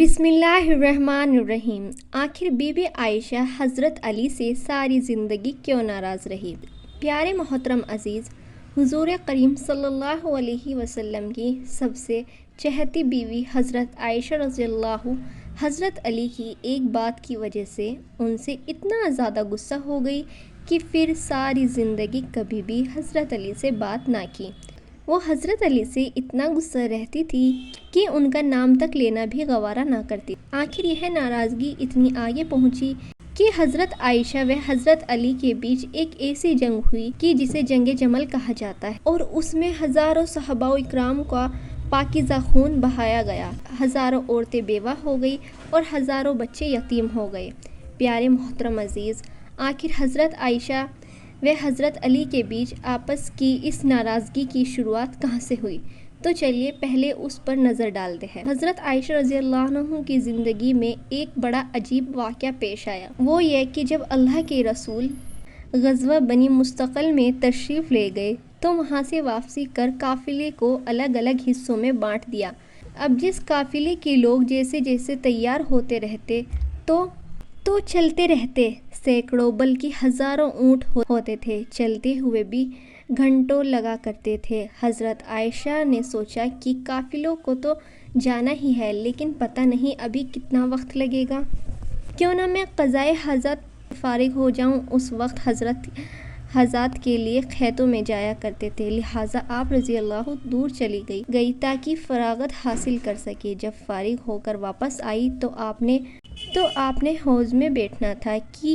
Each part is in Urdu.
بسم اللہ الرحمن الرحیم۔ آخر بی بی عائشہ حضرت علی سے ساری زندگی کیوں ناراض رہی؟ پیارے محترم عزیز، حضور کریم صلی اللہ علیہ وسلم کی سب سے چہیتی بیوی حضرت عائشہ رضی اللہ حضرت علی کی ایک بات کی وجہ سے ان سے اتنا زیادہ غصہ ہو گئی کہ پھر ساری زندگی کبھی بھی حضرت علی سے بات نہ کی۔ وہ حضرت علی سے اتنا غصہ رہتی تھی کہ ان کا نام تک لینا بھی گوارا نہ کرتی۔ آخر یہ ناراضگی اتنی آگے پہنچی کہ حضرت عائشہ و حضرت علی کے بیچ ایک ایسی جنگ ہوئی کہ جسے جنگ جمل کہا جاتا ہے، اور اس میں ہزاروں صحابہ و اکرام کا پاکیزہ خون بہایا گیا، ہزاروں عورتیں بیوہ ہو گئی اور ہزاروں بچے یتیم ہو گئے۔ پیارے محترم عزیز، آخر حضرت عائشہ و حضرت علی کے بیچ آپس کی اس ناراضگی کی شروعات کہاں سے ہوئی؟ تو چلیے پہلے اس پر نظر ڈالتے ہیں۔ حضرت عائشہ رضی اللہ عنہ کی زندگی میں ایک بڑا عجیب واقعہ پیش آیا۔ وہ یہ کہ جب اللہ کے رسول غزوہ بنی مستقل میں تشریف لے گئے تو وہاں سے واپسی کر قافلے کو الگ الگ حصوں میں بانٹ دیا۔ اب جس قافلے کے لوگ جیسے جیسے تیار ہوتے رہتے تو چلتے رہتے، سینکڑوں بلکہ ہزاروں اونٹ ہوتے تھے، چلتے ہوئے بھی گھنٹوں لگا کرتے تھے۔ حضرت عائشہ نے سوچا کہ قافلوں کو تو جانا ہی ہے، لیکن پتہ نہیں ابھی کتنا وقت لگے گا، کیوں نہ میں قضائے حاجت فارغ ہو جاؤں۔ اس وقت حضرات کے لیے کھیتوں میں جایا کرتے تھے، لہٰذا آپ رضی اللہ دور چلی گئی تاکہ فراغت حاصل کر سکے۔ جب فارغ ہو کر واپس آئی تو آپ نے حوض میں بیٹھنا تھا کہ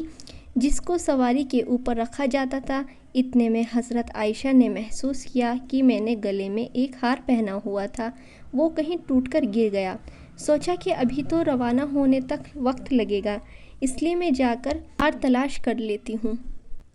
جس کو سواری کے اوپر رکھا جاتا تھا۔ اتنے میں حضرت عائشہ نے محسوس کیا کہ میں نے گلے میں ایک ہار پہنا ہوا تھا، وہ کہیں ٹوٹ کر گر گیا۔ سوچا کہ ابھی تو روانہ ہونے تک وقت لگے گا، اس لیے میں جا کر ہار تلاش کر لیتی ہوں۔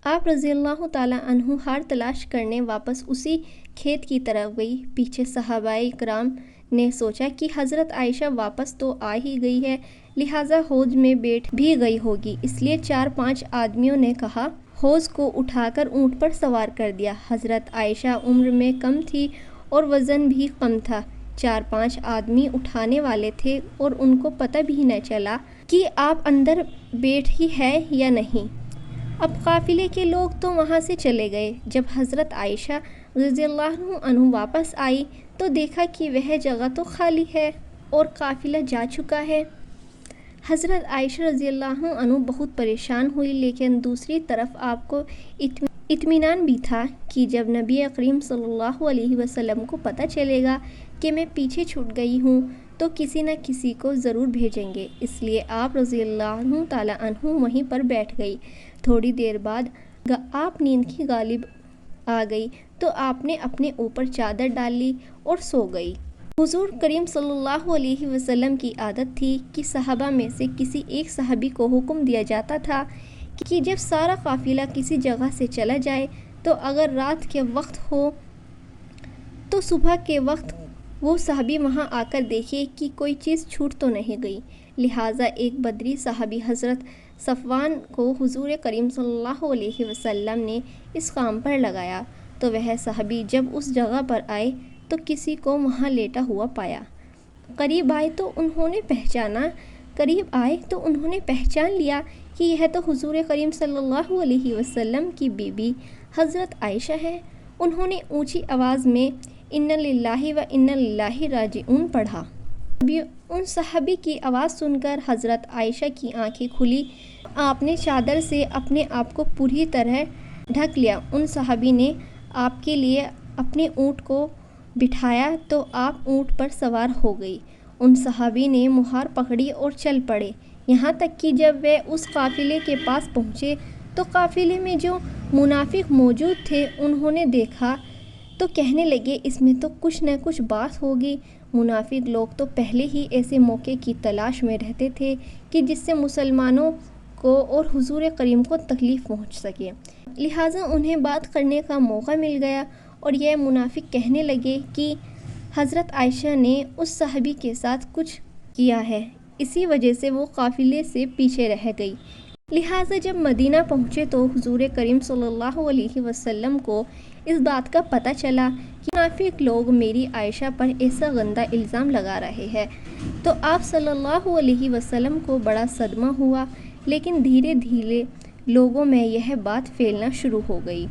آپ رضی اللہ تعالیٰ عنہ ہار تلاش کرنے واپس اسی کھیت کی طرف گئی۔ پیچھے صحابہ کرام نے سوچا کہ حضرت عائشہ واپس تو آ ہی گئی ہے، لہٰذا حوض میں بیٹھ بھی گئی ہوگی، اس لیے 4-5 آدمیوں نے کہا حوض کو اٹھا کر اونٹ پر سوار کر دیا۔ حضرت عائشہ عمر میں کم تھی اور وزن بھی کم تھا، 4-5 آدمی اٹھانے والے تھے اور ان کو پتہ بھی نہ چلا کہ آپ اندر بیٹھی ہے یا نہیں۔ اب قافلے کے لوگ تو وہاں سے چلے گئے۔ جب حضرت عائشہ رضی اللہ عنہ واپس آئی تو دیکھا کہ وہ جگہ تو خالی ہے اور قافلہ جا چکا ہے۔ حضرت عائشہ رضی اللہ عنہ بہت پریشان ہوئی، لیکن دوسری طرف آپ کو اطمینان بھی تھا کہ جب نبی کریم صلی اللہ علیہ وسلم کو پتہ چلے گا کہ میں پیچھے چھوٹ گئی ہوں تو کسی نہ کسی کو ضرور بھیجیں گے، اس لیے آپ رضی اللہ تعالیٰ عنہ وہیں پر بیٹھ گئی۔ تھوڑی دیر بعد آپ نیند کی غالب آ گئی تو آپ نے اپنے اوپر چادر ڈال لی اور سو گئی۔ حضور کریم صلی اللہ علیہ وسلم کی عادت تھی کہ صحابہ میں سے کسی ایک صحابی کو حکم دیا جاتا تھا کہ جب سارا قافلہ کسی جگہ سے چلا جائے تو اگر رات کے وقت ہو تو صبح کے وقت وہ صحابی وہاں آ کر دیکھے کہ کوئی چیز چھوٹ تو نہیں گئی۔ لہٰذا ایک بدری صحابی حضرت صفوان کو حضور کریم صلی اللہ علیہ وسلم نے اس کام پر لگایا، تو وہ صحابی جب اس جگہ پر آئے تو کسی کو وہاں لیٹا ہوا پایا۔ قریب آئے تو انہوں نے پہچان لیا کہ یہ تو حضور کریم صلی اللہ علیہ وسلم کی بی بی حضرت عائشہ ہے۔ انہوں نے اونچی آواز میں اِنَّ لِلَّهِ وَإِنَّ إِلَيْهِ رَاجِعُونَ پڑھا۔ ان صحابی کی آواز سن کر حضرت عائشہ کی آنکھیں کھلی، آپ نے چادر سے اپنے آپ کو پوری طرح ڈھک لیا۔ ان صحابی نے آپ کے لیے اپنے اونٹ کو بٹھایا تو آپ اونٹ پر سوار ہو گئی۔ ان صحابی نے مہار پکڑی اور چل پڑے، یہاں تک کہ جب وہ اس قافلے کے پاس پہنچے تو قافلے میں جو منافق موجود تھے انہوں نے دیکھا تو کہنے لگے اس میں تو کچھ نہ کچھ بات ہوگی۔ منافق لوگ تو پہلے ہی ایسے موقع کی تلاش میں رہتے تھے کہ جس سے مسلمانوں کو اور حضور کریم کو تکلیف پہنچ سکے، لہٰذا انہیں بات کرنے کا موقع مل گیا اور یہ منافق کہنے لگے کہ حضرت عائشہ نے اس صحابی کے ساتھ کچھ کیا ہے، اسی وجہ سے وہ قافلے سے پیچھے رہ گئی۔ لہٰذا جب مدینہ پہنچے تو حضور کریم صلی اللہ علیہ وسلم کو اس بات کا پتہ چلا کہ منافق لوگ میری عائشہ پر ایسا گندا الزام لگا رہے ہیں تو آپ صلی اللہ علیہ وسلم کو بڑا صدمہ ہوا، لیکن دھیرے دھیرے لوگوں میں یہ بات پھیلنا شروع ہو گئی۔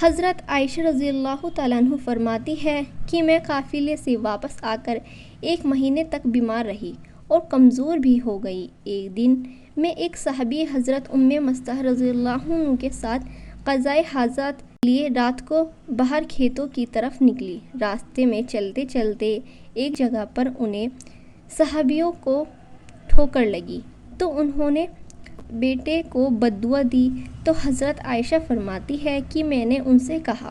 حضرت عائشہ رضی اللہ تعالیٰ عنہ فرماتی ہے کہ میں قافلے سے واپس آ کر 1 مہینے تک بیمار رہی اور کمزور بھی ہو گئی۔ ایک دن میں ایک صحابی حضرت مستح رضی اللہ عنہ کے ساتھ قضائے حاجات لیے رات کو باہر کھیتوں کی طرف نکلی۔ راستے میں چلتے چلتے ایک جگہ پر انہیں صحابیوں کو ٹھوکر لگی تو انہوں نے بیٹے کو بددعا دی تو حضرت عائشہ فرماتی ہے کہ میں نے ان سے کہا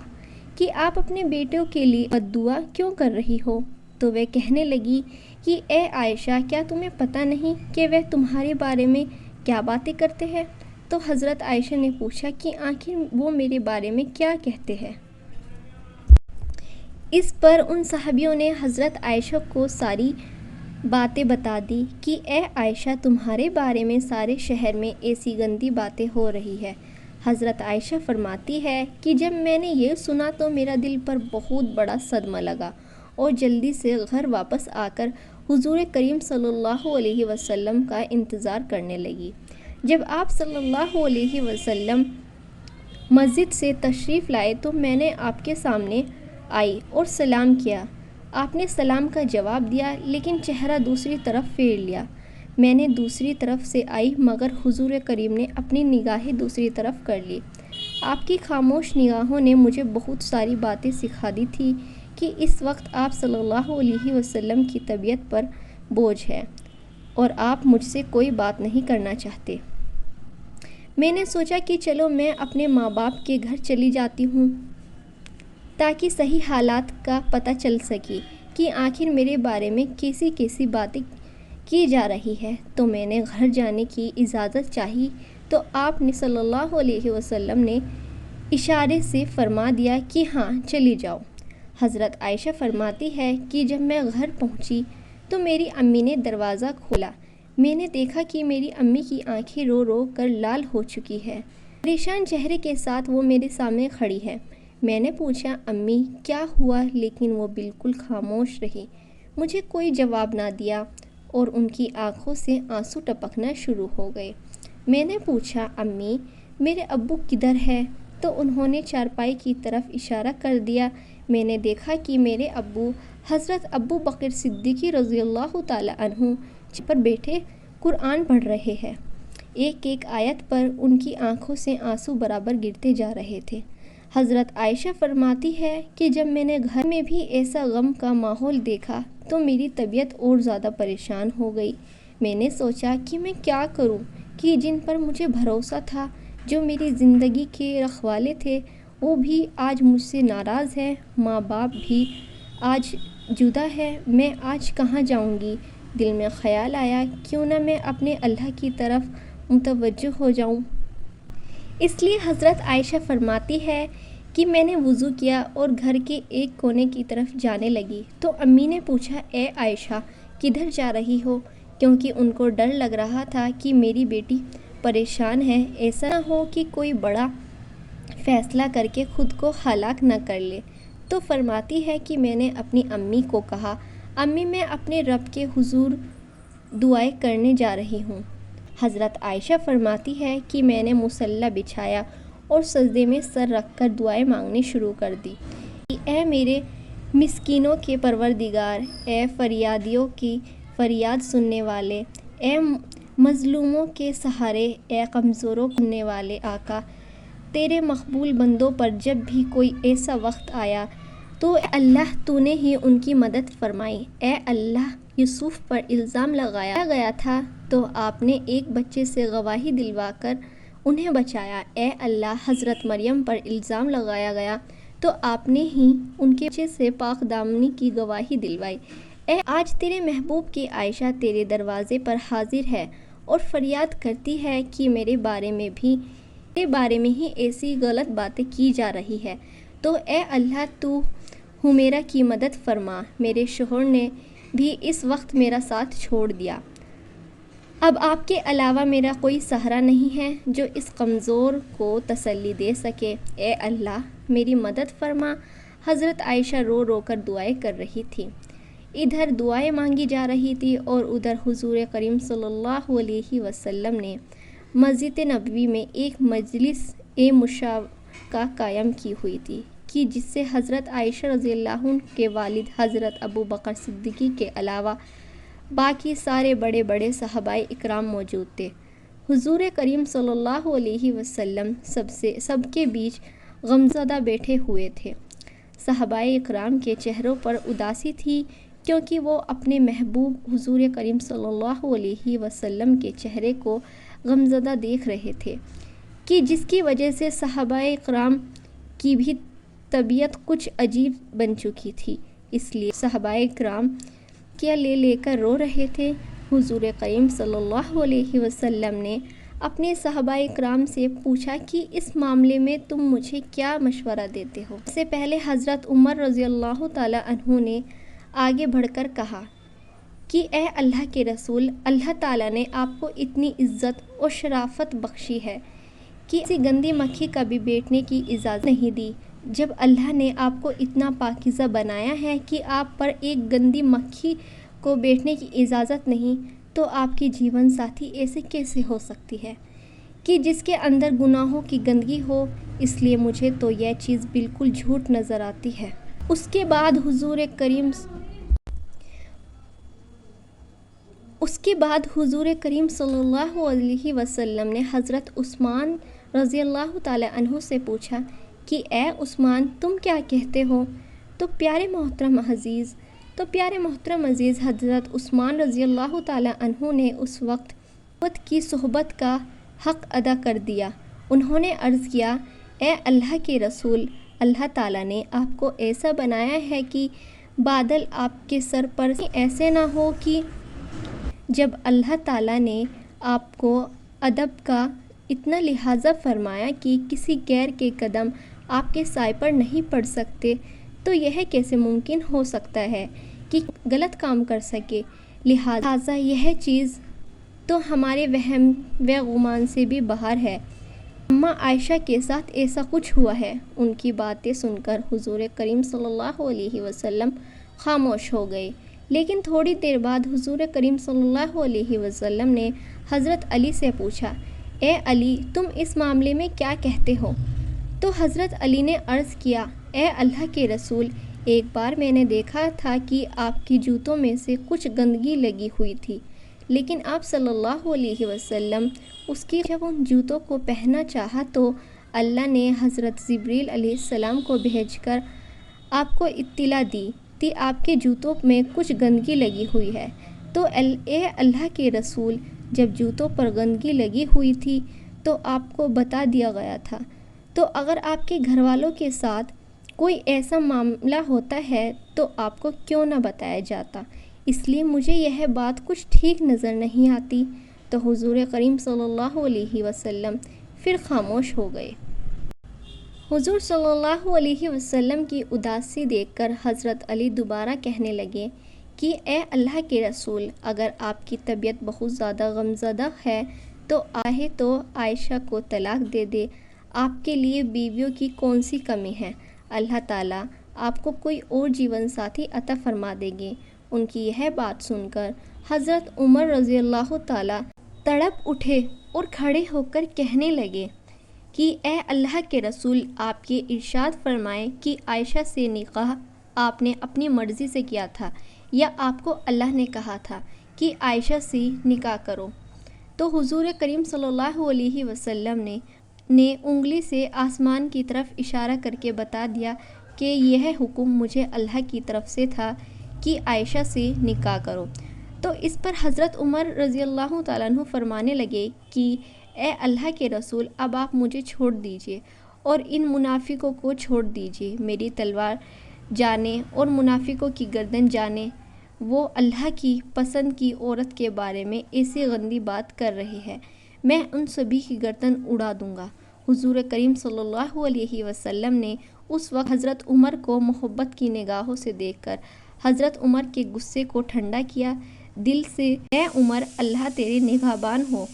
کہ آپ اپنے بیٹوں کے لیے بددعا کیوں کر رہی ہو؟ تو وہ کہنے لگی کہ اے عائشہ، کیا تمہیں پتہ نہیں کہ وہ تمہارے بارے میں کیا باتیں کرتے ہیں؟ تو حضرت عائشہ نے پوچھا کہ آخر وہ میرے بارے میں کیا کہتے ہیں؟ اس پر ان صحابیوں نے حضرت عائشہ کو ساری باتیں بتا دی کہ اے عائشہ، تمہارے بارے میں سارے شہر میں ایسی گندی باتیں ہو رہی ہے۔ حضرت عائشہ فرماتی ہے کہ جب میں نے یہ سنا تو میرا دل پر بہت بڑا صدمہ لگا اور جلدی سے گھر واپس آ کر حضور کریم صلی اللہ علیہ وسلم کا انتظار کرنے لگی۔ جب آپ صلی اللہ علیہ وسلم مسجد سے تشریف لائے تو میں نے آپ کے سامنے آئی اور سلام کیا۔ آپ نے سلام کا جواب دیا لیکن چہرہ دوسری طرف پھیر لیا۔ میں نے دوسری طرف سے آئی مگر حضور کریم نے اپنی نگاہیں دوسری طرف کر لی۔ آپ کی خاموش نگاہوں نے مجھے بہت ساری باتیں سکھا دی تھی کہ اس وقت آپ صلی اللہ علیہ وسلم کی طبیعت پر بوجھ ہے اور آپ مجھ سے کوئی بات نہیں کرنا چاہتے۔ میں نے سوچا کہ چلو میں اپنے ماں باپ کے گھر چلی جاتی ہوں تاکہ صحیح حالات کا پتہ چل سکے کہ آخر میرے بارے میں کیسی کیسی باتیں کی جا رہی ہے۔ تو میں نے گھر جانے کی اجازت چاہی تو آپ نے صلی اللہ علیہ وسلم نے اشارے سے فرما دیا کہ ہاں چلی جاؤ۔ حضرت عائشہ فرماتی ہے کہ جب میں گھر پہنچی تو میری امی نے دروازہ کھولا۔ میں نے دیکھا کہ میری امی کی آنکھیں رو رو کر لال ہو چکی ہے۔ پریشان چہرے کے ساتھ وہ میرے سامنے کھڑی ہے۔ میں نے پوچھا امی کیا ہوا، لیکن وہ بالکل خاموش رہی، مجھے کوئی جواب نہ دیا اور ان کی آنکھوں سے آنسو ٹپکنا شروع ہو گئے۔ میں نے پوچھا امی میرے ابو کدھر ہے؟ تو انہوں نے چارپائی کی طرف اشارہ کر دیا۔ میں نے دیکھا کہ میرے ابو حضرت ابو بکر صدیق رضی اللہ تعالیٰ عنہ پر بیٹھے قرآن پڑھ رہے ہیں۔ ایک ایک آیت پر ان کی آنکھوں سے آنسو برابر گرتے جا رہے تھے۔ حضرت عائشہ فرماتی ہے کہ جب میں نے گھر میں بھی ایسا غم کا ماحول دیکھا تو میری طبیعت اور زیادہ پریشان ہو گئی۔ میں نے سوچا کہ میں کیا کروں کہ جن پر مجھے بھروسہ تھا، جو میری زندگی کے رکھوالے تھے، وہ بھی آج مجھ سے ناراض ہیں، ماں باپ بھی آج جدا ہے، میں آج کہاں جاؤں گی؟ دل میں خیال آیا کیوں نہ میں اپنے اللہ کی طرف متوجہ ہو جاؤں۔ اس لیے حضرت عائشہ فرماتی ہے کہ میں نے وضو کیا اور گھر کے ایک کونے کی طرف جانے لگی تو امی نے پوچھا اے عائشہ کدھر جا رہی ہو؟ کیونکہ ان کو ڈر لگ رہا تھا کہ میری بیٹی پریشان ہے، ایسا نہ ہو کہ کوئی بڑا فیصلہ کر کے خود کو ہلاک نہ کر لے۔ تو فرماتی ہے کہ میں نے اپنی امی کو کہا امی میں اپنے رب کے حضور دعائیں کرنے جا رہی ہوں۔ حضرت عائشہ فرماتی ہے کہ میں نے مصلی بچھایا اور سجدے میں سر رکھ کر دعائیں مانگنی شروع کر دی کہ اے میرے مسکینوں کے پروردگار، اے فریادیوں کی فریاد سننے والے، اے مظلوموں کے سہارے، اے کمزوروں کو سننے والے آقا، تیرے مقبول بندوں پر جب بھی کوئی ایسا وقت آیا تو اے اللہ تو نے ہی ان کی مدد فرمائی۔ اے اللہ یوسف پر الزام لگایا گیا تھا تو آپ نے ایک بچے سے گواہی دلوا کر انہیں بچایا۔ اے اللہ حضرت مریم پر الزام لگایا گیا تو آپ نے ہی ان کے بچے سے پاک دامنی کی گواہی دلوائی۔ اے آج تیرے محبوب کی عائشہ تیرے دروازے پر حاضر ہے اور فریاد کرتی ہے کہ میرے بارے میں ہی ایسی غلط باتیں کی جا رہی ہے، تو اے اللہ تو حمیرہ کی مدد فرما۔ میرے شوہر نے بھی اس وقت میرا ساتھ چھوڑ دیا اب آپ کے علاوہ میرا کوئی سہارا نہیں ہے جو اس کمزور کو تسلی دے سکے، اے اللہ میری مدد فرما۔ حضرت عائشہ رو رو کر دعائیں کر رہی تھی، ادھر دعائیں مانگی جا رہی تھی اور ادھر حضور کریم صلی اللہ علیہ وسلم نے مسجد نبوی میں ایک مجلس مشاورہ قائم کی ہوئی تھی کہ جس سے حضرت عائشہ رضی اللہ عنہ کے والد حضرت ابو بکر صدیق کے علاوہ باقی سارے بڑے بڑے صحابہ اکرام موجود تھے۔ حضور کریم صلی اللہ علیہ وسلم سب کے بیچ غمزدہ بیٹھے ہوئے تھے۔ صحابہ اکرام کے چہروں پر اداسی تھی کیونکہ وہ اپنے محبوب حضور کریم صلی اللہ علیہ وسلم کے چہرے کو غمزدہ دیکھ رہے تھے کہ جس کی وجہ سے صحابہ اکرام کی بھی طبیعت کچھ عجیب بن چکی تھی، اس لیے صحابہ اکرام کیا لے کر رو رہے تھے۔ حضور کریم صلی اللہ علیہ وسلم نے اپنے صحابہ اکرام سے پوچھا کہ اس معاملے میں تم مجھے کیا مشورہ دیتے ہو؟ اس سے پہلے حضرت عمر رضی اللہ تعالی عنہ نے آگے بڑھ کر کہا کہ اے اللہ کے رسول، اللہ تعالیٰ نے آپ کو اتنی عزت اور شرافت بخشی ہے کہ کسی گندی مکھی کا بھی بیٹھنے کی اجازت نہیں دی۔ جب اللہ نے آپ کو اتنا پاکیزہ بنایا ہے کہ آپ پر ایک گندی مکھی کو بیٹھنے کی اجازت نہیں، تو آپ کی جیون ساتھی ایسے کیسے ہو سکتی ہے کہ جس کے اندر گناہوں کی گندگی ہو؟ اس لیے مجھے تو یہ چیز بالکل جھوٹ نظر آتی ہے۔ اس کے بعد حضور کریم صلی اللہ علیہ وسلم نے حضرت عثمان رضی اللہ تعالی عنہ سے پوچھا کہ اے عثمان تم کیا کہتے ہو؟ تو پیارے محترم عزیز حضرت عثمان رضی اللہ تعالی عنہ نے اس وقت کی صحبت کا حق ادا کر دیا۔ انہوں نے عرض کیا، اے اللہ کے رسول، اللہ تعالیٰ نے آپ کو ایسا بنایا ہے کہ بادل آپ کے سر پر ایسے نہ ہو کہ جب اللہ تعالیٰ نے آپ کو ادب کا اتنا لحاظ فرمایا کہ کسی غیر کے قدم آپ کے سائے پر نہیں پڑ سکتے، تو یہ کیسے ممکن ہو سکتا ہے کہ غلط کام کر سکے؟ لہٰذا یہ چیز تو ہمارے وہم و گمان سے بھی باہر ہے۔ اماں عائشہ کے ساتھ ایسا کچھ ہوا ہے۔ ان کی باتیں سن کر حضور کریم صلی اللہ علیہ وسلم خاموش ہو گئے، لیکن تھوڑی دیر بعد حضور کریم صلی اللہ علیہ وسلم نے حضرت علی سے پوچھا، اے علی تم اس معاملے میں کیا کہتے ہو؟ تو حضرت علی نے عرض کیا، اے اللہ کے رسول، ایک بار میں نے دیکھا تھا کہ آپ کی جوتوں میں سے کچھ گندگی لگی ہوئی تھی، لیکن آپ صلی اللہ علیہ وسلم جب ان جوتوں کو پہننا چاہا تو اللہ نے حضرت جبریل علیہ السلام کو بھیج کر آپ کو اطلاع دی کہ آپ کے جوتوں میں کچھ گندگی لگی ہوئی ہے۔ تو اے اللہ کے رسول، جب جوتوں پر گندگی لگی ہوئی تھی تو آپ کو بتا دیا گیا تھا، تو اگر آپ کے گھر والوں کے ساتھ کوئی ایسا معاملہ ہوتا ہے تو آپ کو کیوں نہ بتایا جاتا؟ اس لیے مجھے یہ بات کچھ ٹھیک نظر نہیں آتی۔ تو حضور کریم صلی اللہ علیہ وسلم پھر خاموش ہو گئے۔ حضور صلی اللہ علیہ وسلم کی اداسی دیکھ کر حضرت علی دوبارہ کہنے لگے کہ اے اللہ کے رسول، اگر آپ کی طبیعت بہت زیادہ غمزدہ ہے تو آئے تو عائشہ کو طلاق دے دے، آپ کے لیے بیویوں کی کون سی کمی ہے؟ اللہ تعالیٰ آپ کو کوئی اور جیون ساتھی عطا فرما دیں گے۔ ان کی یہ بات سن کر حضرت عمر رضی اللہ تعالیٰ تڑپ اٹھے اور کھڑے ہو کر کہنے لگے کہ اے اللہ کے رسول، آپ یہ ارشاد فرمائیں کہ عائشہ سے نکاح آپ نے اپنی مرضی سے کیا تھا یا آپ کو اللہ نے کہا تھا کہ عائشہ سے نکاح کرو؟ تو حضور کریم صلی اللہ علیہ وسلم نے انگلی سے آسمان کی طرف اشارہ کر کے بتا دیا کہ یہ حکم مجھے اللہ کی طرف سے تھا کہ عائشہ سے نکاح کرو۔ تو اس پر حضرت عمر رضی اللہ تعالیٰ عنہ فرمانے لگے کہ اے اللہ کے رسول، اب آپ مجھے چھوڑ دیجئے اور ان منافقوں کو چھوڑ دیجئے، میری تلوار جانے اور منافقوں کی گردن جانے، وہ اللہ کی پسند کی عورت کے بارے میں ایسی گندی بات کر رہی ہے، میں ان سبھی کی گردن اڑا دوں گا۔ حضور کریم صلی اللہ علیہ وسلم نے اس وقت حضرت عمر کو محبت کی نگاہوں سے دیکھ کر حضرت عمر کے غصے کو ٹھنڈا کیا، دل سے، اے عمر اللہ تیرے نگہبان ہو،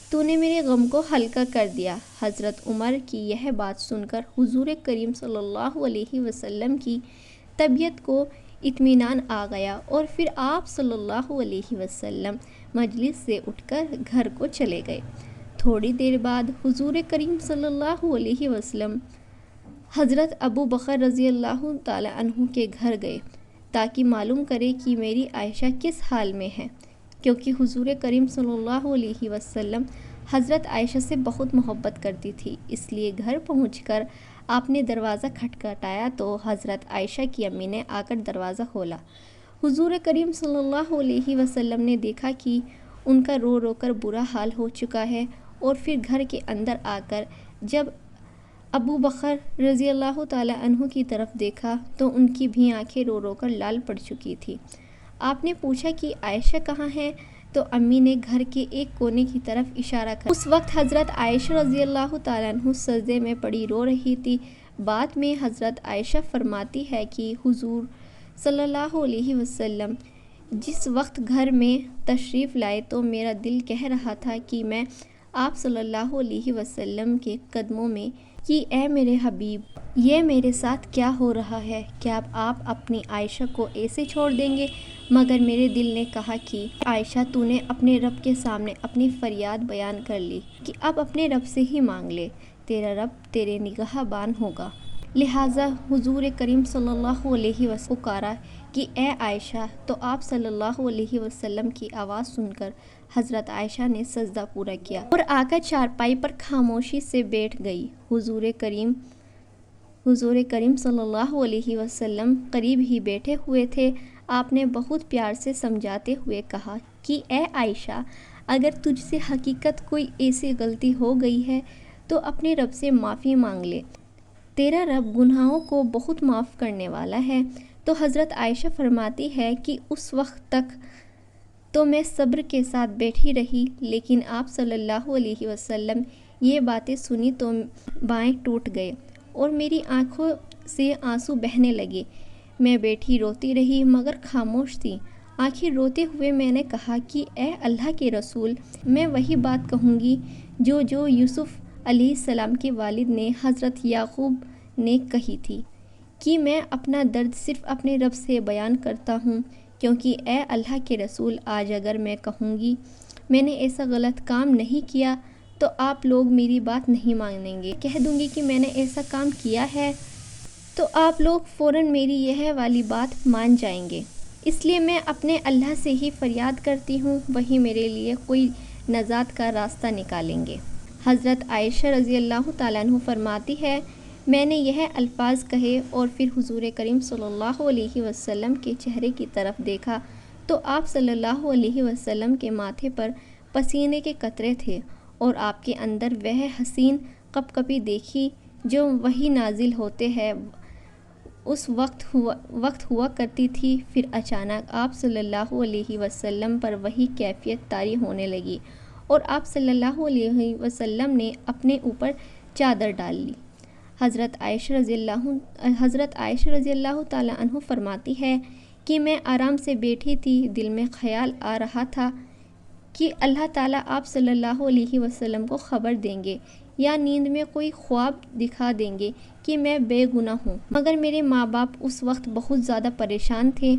تو نے میرے غم کو ہلکا کر دیا۔ حضرت عمر کی یہ بات سن کر حضور کریم صلی اللہ علیہ وسلم کی طبیعت کو اطمینان آ گیا اور پھر آپ صلی اللہ علیہ وسلم مجلس سے اٹھ کر گھر کو چلے گئے۔ تھوڑی دیر بعد حضور کریم صلی اللہ علیہ وسلم حضرت ابو بکر رضی اللہ تعالی عنہ کے گھر گئے تاکہ معلوم کرے کہ میری عائشہ کس حال میں ہے، کیونکہ حضور کریم صلی اللہ علیہ وسلم حضرت عائشہ سے بہت محبت کرتی تھی۔ اس لیے گھر پہنچ کر آپ نے دروازہ کھٹکھٹایا تو حضرت عائشہ کی امی نے آ کر دروازہ کھولا۔ حضور کریم صلی اللہ علیہ وسلم نے دیکھا کہ ان کا رو رو کر برا حال ہو چکا ہے، اور پھر گھر کے اندر آ کر جب ابو بکر رضی اللہ تعالی عنہ کی طرف دیکھا تو ان کی بھی آنکھیں رو رو کر لال پڑ چکی تھی۔ آپ نے پوچھا کہ عائشہ کہاں ہے؟ تو امی نے گھر کے ایک کونے کی طرف اشارہ کر۔ اس وقت حضرت عائشہ رضی اللہ تعالیٰ عنہ سجدے میں پڑی رو رہی تھی۔ بعد میں حضرت عائشہ فرماتی ہے کہ حضور صلی اللہ علیہ وسلم جس وقت گھر میں تشریف لائے تو میرا دل کہہ رہا تھا کہ میں آپ صلی اللہ علیہ وسلم کے قدموں میں کہ اے میرے حبیب، یہ میرے ساتھ کیا ہو رہا ہے؟ کیا آپ اپنی عائشہ کو ایسے چھوڑ دیں گے؟ مگر میرے دل نے کہا کہ عائشہ تو نے اپنے رب کے سامنے اپنی فریاد بیان کر لی کہ اب اپنے رب سے ہی مانگ لے، تیرا رب تیرے نگہبان ہوگا۔ لہٰذا حضور کریم صلی اللہ علیہ وسلم پکارا کہ اے عائشہ، تو آپ صلی اللہ علیہ وسلم کی آواز سن کر حضرت عائشہ نے سجدہ پورا کیا اور آ کر چارپائی پر خاموشی سے بیٹھ گئی۔ حضور کریم صلی اللہ علیہ وسلم قریب ہی بیٹھے ہوئے تھے۔ آپ نے بہت پیار سے سمجھاتے ہوئے کہا کہ اے عائشہ، اگر تجھ سے حقیقت کوئی ایسی غلطی ہو گئی ہے تو اپنے رب سے معافی مانگ لے، تیرا رب گناہوں کو بہت معاف کرنے والا ہے۔ تو حضرت عائشہ فرماتی ہے کہ اس وقت تک تو میں صبر کے ساتھ بیٹھی رہی، لیکن آپ صلی اللہ علیہ وسلم یہ باتیں سنی تو بائیں ٹوٹ گئے اور میری آنکھوں سے آنسو بہنے لگے۔ میں بیٹھی روتی رہی مگر خاموش تھی۔ آخر روتے ہوئے میں نے کہا کہ اے اللہ کے رسول، میں وہی بات کہوں گی جو یوسف علیہ السلام کے والد نے حضرت یعقوب نے کہی تھی کہ میں اپنا درد صرف اپنے رب سے بیان کرتا ہوں، کیونکہ اے اللہ کے رسول، آج اگر میں کہوں گی میں نے ایسا غلط کام نہیں کیا تو آپ لوگ میری بات نہیں مانیں گے۔ کہہ دوں گی کہ میں نے ایسا کام کیا ہے تو آپ لوگ فوراً میری یہ والی بات مان جائیں گے۔ اس لیے میں اپنے اللہ سے ہی فریاد کرتی ہوں، وہی میرے لیے کوئی نجات کا راستہ نکالیں گے۔ حضرت عائشہ رضی اللہ تعالیٰ عنہ فرماتی ہے، میں نے یہ الفاظ کہے اور پھر حضور کریم صلی اللہ علیہ وسلم کے چہرے کی طرف دیکھا تو آپ صلی اللہ علیہ وسلم کے ماتھے پر پسینے کے قطرے تھے اور آپ کے اندر وہ حسین کپکپی دیکھی جو وحی نازل ہوتے ہیں اس وقت ہوا کرتی تھی۔ پھر اچانک آپ صلی اللہ علیہ وسلم پر وہی کیفیت طاری ہونے لگی اور آپ صلی اللہ علیہ وسلم نے اپنے اوپر چادر ڈال لی۔ حضرت عائشہ رضی اللہ تعالیٰ عنہ فرماتی ہے کہ میں آرام سے بیٹھی تھی، دل میں خیال آ رہا تھا کہ اللہ تعالیٰ آپ صلی اللہ علیہ وسلم کو خبر دیں گے یا نیند میں کوئی خواب دکھا دیں گے کہ میں بے گناہ ہوں۔ مگر میرے ماں باپ اس وقت بہت زیادہ پریشان تھے۔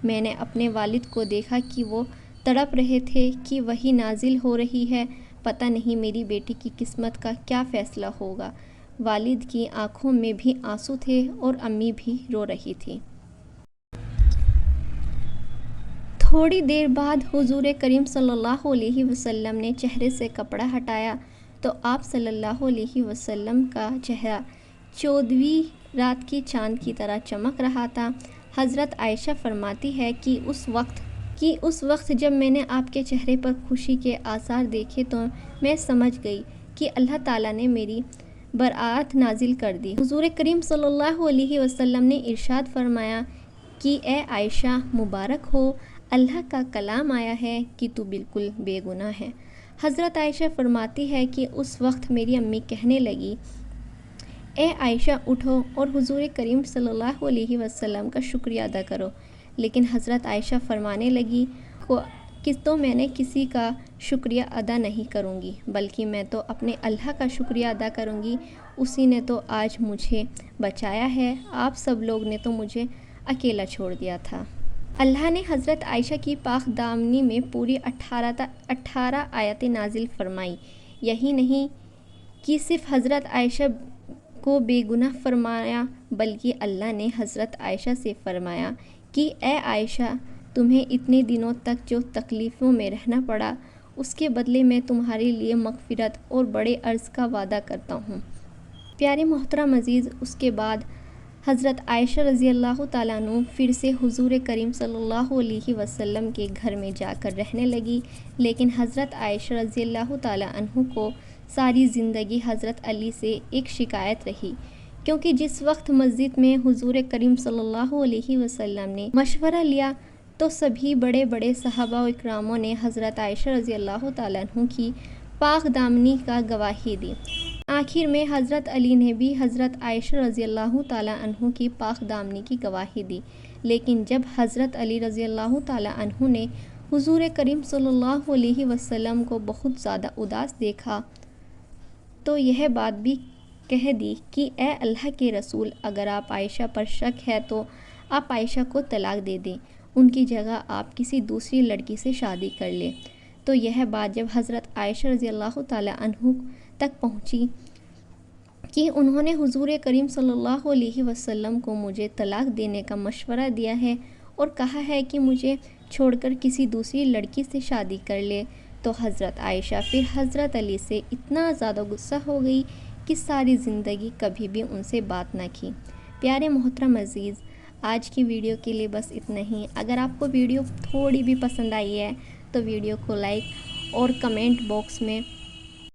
میں نے اپنے والد کو دیکھا کہ وہ تڑپ رہے تھے کہ وحی نازل ہو رہی ہے، پتہ نہیں میری بیٹی کی قسمت کا کیا فیصلہ ہوگا۔ والد کی آنکھوں میں بھی آنسو تھے اور امی بھی رو رہی تھی۔ تھوڑی دیر بعد حضور کریم صلی اللہ علیہ وسلم نے چہرے سے کپڑا ہٹایا تو آپ صلی اللہ علیہ وسلم کا چہرہ 14ویں رات کی چاند کی طرح چمک رہا تھا۔ حضرت عائشہ فرماتی ہے کہ اس وقت جب میں نے آپ کے چہرے پر خوشی کے آثار دیکھے تو میں سمجھ گئی کہ اللہ تعالیٰ نے میری برآت نازل کر دی۔ حضور کریم صلی اللہ علیہ وسلم نے ارشاد فرمایا کہ اے عائشہ، مبارک ہو، اللہ کا کلام آیا ہے کہ تو بالکل بے گناہ ہے۔ حضرت عائشہ فرماتی ہے کہ اس وقت میری امی کہنے لگی، اے عائشہ اٹھو اور حضور کریم صلی اللہ علیہ وسلم کا شکریہ ادا کرو۔ لیکن حضرت عائشہ فرمانے لگی کہ تو میں نے کسی کا شکریہ ادا نہیں کروں گی، بلکہ میں تو اپنے اللہ کا شکریہ ادا کروں گی۔ اسی نے تو آج مجھے بچایا ہے، آپ سب لوگ نے تو مجھے اکیلا چھوڑ دیا تھا۔ اللہ نے حضرت عائشہ کی پاک دامنی میں پوری 18 آیتیں نازل فرمائیں۔ یہی نہیں کہ صرف حضرت عائشہ کو بے گناہ فرمایا، بلکہ اللہ نے حضرت عائشہ سے فرمایا کہ اے عائشہ، تمہیں اتنے دنوں تک جو تکلیفوں میں رہنا پڑا، اس کے بدلے میں تمہارے لیے مغفرت اور بڑے عرض کا وعدہ کرتا ہوں۔ پیارے محترم عزیز، اس کے بعد حضرت عائشہ رضی اللہ تعالیٰ عنہ پھر سے حضور کریم صلی اللہ علیہ وسلم کے گھر میں جا کر رہنے لگی، لیکن حضرت عائشہ رضی اللہ تعالیٰ عنہ کو ساری زندگی حضرت علی سے ایک شکایت رہی، کیونکہ جس وقت مسجد میں حضور کریم صلی اللہ علیہ وسلم نے مشورہ لیا تو سبھی بڑے بڑے صحابہ و اکراموں نے حضرت عائشہ رضی اللہ تعالیٰ عنہ کی پاک دامنی کا گواہی دی۔ آخر میں حضرت علی نے بھی حضرت عائشہ رضی اللہ تعالیٰ عنہ کی پاک دامنی کی گواہی دی، لیکن جب حضرت علی رضی اللہ تعالیٰ عنہ نے حضور کریم صلی اللہ علیہ وسلم کو بہت زیادہ اداس دیکھا تو یہ بات بھی کہہ دی کہ اے اللہ کے رسول، اگر آپ عائشہ پر شک ہے تو آپ عائشہ کو طلاق دے دیں، ان کی جگہ آپ کسی دوسری لڑکی سے شادی کر لیں۔ تو یہ بات جب حضرت عائشہ رضی اللہ تعالیٰ عنہ تک پہنچی کہ انہوں نے حضور کریم صلی اللہ علیہ وسلم کو مجھے طلاق دینے کا مشورہ دیا ہے اور کہا ہے کہ مجھے چھوڑ کر کسی دوسری لڑکی سے شادی کر لے، تو حضرت عائشہ پھر حضرت علی سے اتنا زیادہ غصہ ہو گئی کہ ساری زندگی کبھی بھی ان سے بات نہ کی۔ پیارے محترم عزیز، آج کی ویڈیو کے لیے بس اتنا ہی۔ اگر آپ کو ویڈیو تھوڑی بھی پسند آئی ہے تو ویڈیو کو لائک اور کمنٹ باکس میں